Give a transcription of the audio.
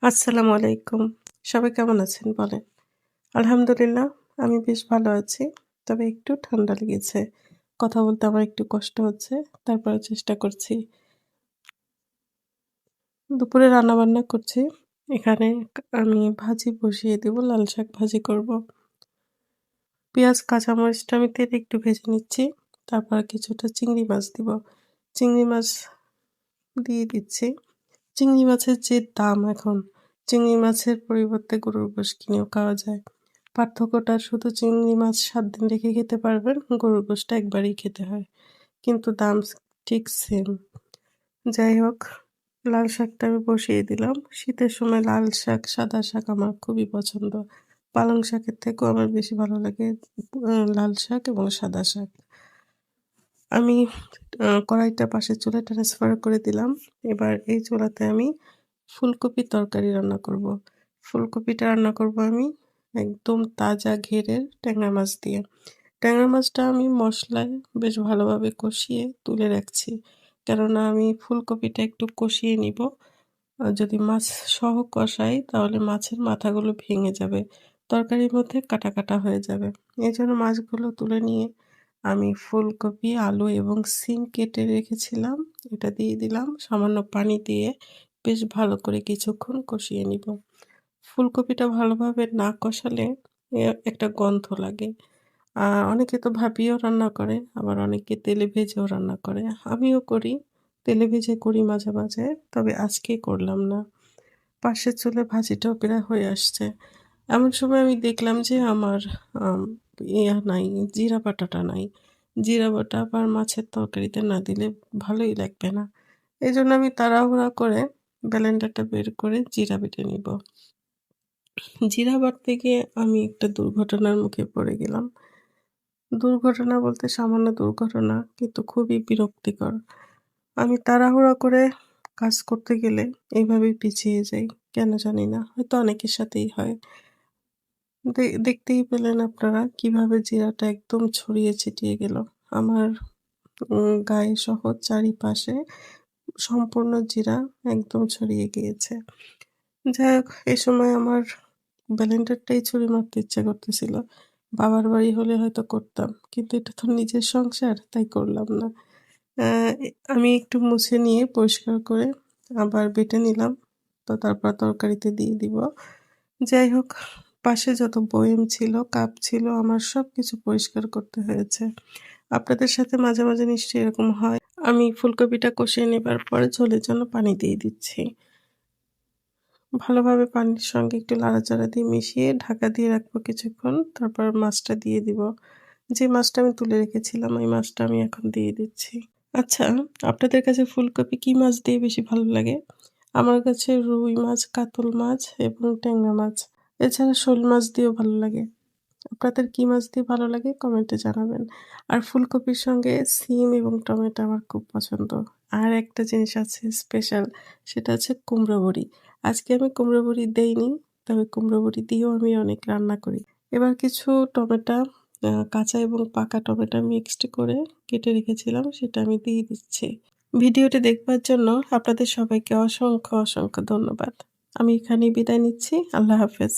আসসালামু আলাইকুম। সবাই কেমন আছেন বলেন? আলহামদুলিল্লাহ আমি বেশ ভালো আছি। তবে একটু ঠান্ডা লেগেছে। কথা বলতে আমার একটু কষ্ট হচ্ছে। তারপরেও চেষ্টা করছি। দুপুরে রান্নাবান্না করছি। এখানে আমি ভাজি বসিয়ে দিব, লাল শাক ভাজি করব। পেঁয়াজ, কাঁচামরিচটা আমি তেলে একটু ভেজে নিচ্ছি। তারপর কিছুটা চিংড়ি মাছ দিব। চিংড়ি মাছ দিয়ে দিচ্ছি। চিংড়ি মাছের যে দাম এখন, চিংড়ি মাছের পরিবর্তে গরুর গোশত কিনেও খাওয়া যায়। পার্থক্যটা শুধু চিংড়ি মাছ ৭ দিন রেখে খেতে পারবেন, গরুর গোশতটা একবারই খেতে হয়। কিন্তু দাম ঠিক সেম। যাই হোক, লাল শাকটা আমি বসিয়ে দিলাম। শীতের সময় লাল শাক, সাদা শাক আমার খুবই পছন্দ। পালং শাকের থেকেও আমার বেশি ভালো লাগে লাল শাক এবং সাদা শাক। আমি কড়াইটা পাশের চুলায় ট্রান্সফার করে দিলাম। এবার এই চুলাতে আমি ফুলকপির তরকারি রান্না করব। ফুলকপিটা রান্না করব আমি একদম তাজা ঘেরের ট্যাংরা মাছ দিয়ে। ট্যাংরা মাছটা আমি মসলায় বেশ ভালোভাবে কষিয়ে তুলে রাখছি। কেননা আমি ফুলকপিটা একটু কষিয়ে নিব। যদি মাছ সহ কষাই তাহলে মাছের মাথাগুলো ভেঙে যাবে। তরকারির মধ্যে কাটা, কাটা হয়ে যাবে। এজন্য মাছগুলো তুলে নিয়ে আমি ফুলকপি, আলু এবং সিম কেটে রেখেছিলাম। এটা দিয়ে দিলাম। সামান্য পানি দিয়ে বেশ ভালো করে কিছুক্ষণ কষিয়ে নিব। ফুলকপিটা ভালোভাবে না কষালে একটা গন্ধ লাগে। অনেকে তো ভাপিয়েও রান্না করে, আবার অনেকে তেলে ভেজেও রান্না করে। আমিও করি। তেলে ভেজে করি মাঝে, মাঝে। তবে আজকে করলাম না। পাশের চুলায় ভাজিটাও প্রায় হয়ে আসছে। এমন সময় আমি দেখলাম যে আমার আম নাই, জিরা বাটাটা নাই। জিরা বাটা আবার মাছের তরকারিতে না দিলে ভালোই লাগবে না। এজন্য আমি তাড়াহুড়া করে ব্লেন্ডারটা বের করে জিরা বেটে নিব। জিরা বাটতে গিয়ে আমি একটা দুর্ঘটনার মুখে পড়ে গেলাম। দুর্ঘটনা বলতে সামান্য দুর্ঘটনা, কিন্তু খুবই বিরক্তিকর। আমি তাড়াহুড়া করে কাজ করতে গেলে এইভাবেই পিছিয়ে যাই। কেন জানি না। হয়তো অনেকের সাথেই হয়। দেখতেই পেলেন আপনারা কিভাবে জিরাটা একদম ছড়িয়ে ছিটিয়ে গেল। আমার গায়ে সহ চারিপাশে সম্পূর্ণ জিরা একদম ছড়িয়ে গিয়েছে। যাই হোক, এ সময় আমার ব্লেন্ডারটাই ছুঁড়ে মারতে ইচ্ছা করতেছিল। বাবার বাড়ি হলে হয়তো করতাম। কিন্তু এটা তো নিজের সংসার, তাই করলাম না। অ্যা আমি একটু মুছে নিয়ে পরিষ্কার করে আবার বেটে নিলাম। তো তারপর তরকারিতে দিয়ে দিব। যাই হোক, পাশে যত বয়েম ছিল, কাপ ছিল, আমার সবকিছু পরিষ্কার করতে হয়েছে। আপনাদের সাথে মাঝে, মাঝে নিশ্চয়ই এরকম হয়। আমি ফুলকপিটা কষিয়ে নেবার পরে ঝোলের জন্য পানি দিয়ে দিচ্ছি। ভালোভাবে পানির সঙ্গে একটু নাড়াচাড়া দিয়ে মিশিয়ে ঢাকা দিয়ে রাখবো কিছুক্ষণ। তারপর মাছটা দিয়ে দিব। যে মাছটা আমি তুলে রেখেছিলাম, ওই মাছটা আমি এখন দিয়ে দিচ্ছি। আচ্ছা, আপনাদের কাছে ফুলকপি কি মাছ দিয়ে বেশি ভালো লাগে? আমার কাছে রুই মাছ, কাতল মাছ এবং ট্যাংরা মাছ। এছাড়া শোল মাছ দিয়েও ভালো লাগে। আপনাদের কি মাছ দিয়ে ভালো লাগে কমেন্টে জানাবেন। আর ফুলকপির সঙ্গে সিম এবং টমেটো আমার খুব পছন্দ। আর একটা জিনিস আছে স্পেশাল, সেটা হচ্ছে কুমড়ো বড়ি। আজকে আমি কুমড়ো বড়ি দেইনি, তবে কুমড়ো বড়ি দিয়েও আমি অনেক রান্না করি। এবার কিছু টমেটো, কাঁচা এবং পাকা টমেটো মিক্সড করে কেটে রেখেছিলাম, সেটা আমি দিয়ে দিচ্ছি। ভিডিওটি দেখবার জন্য আপনাদের সবাইকে অসংখ্য, অসংখ্য ধন্যবাদ। আমি এখানেই বিদায় নিচ্ছি। আল্লাহ হাফেজ।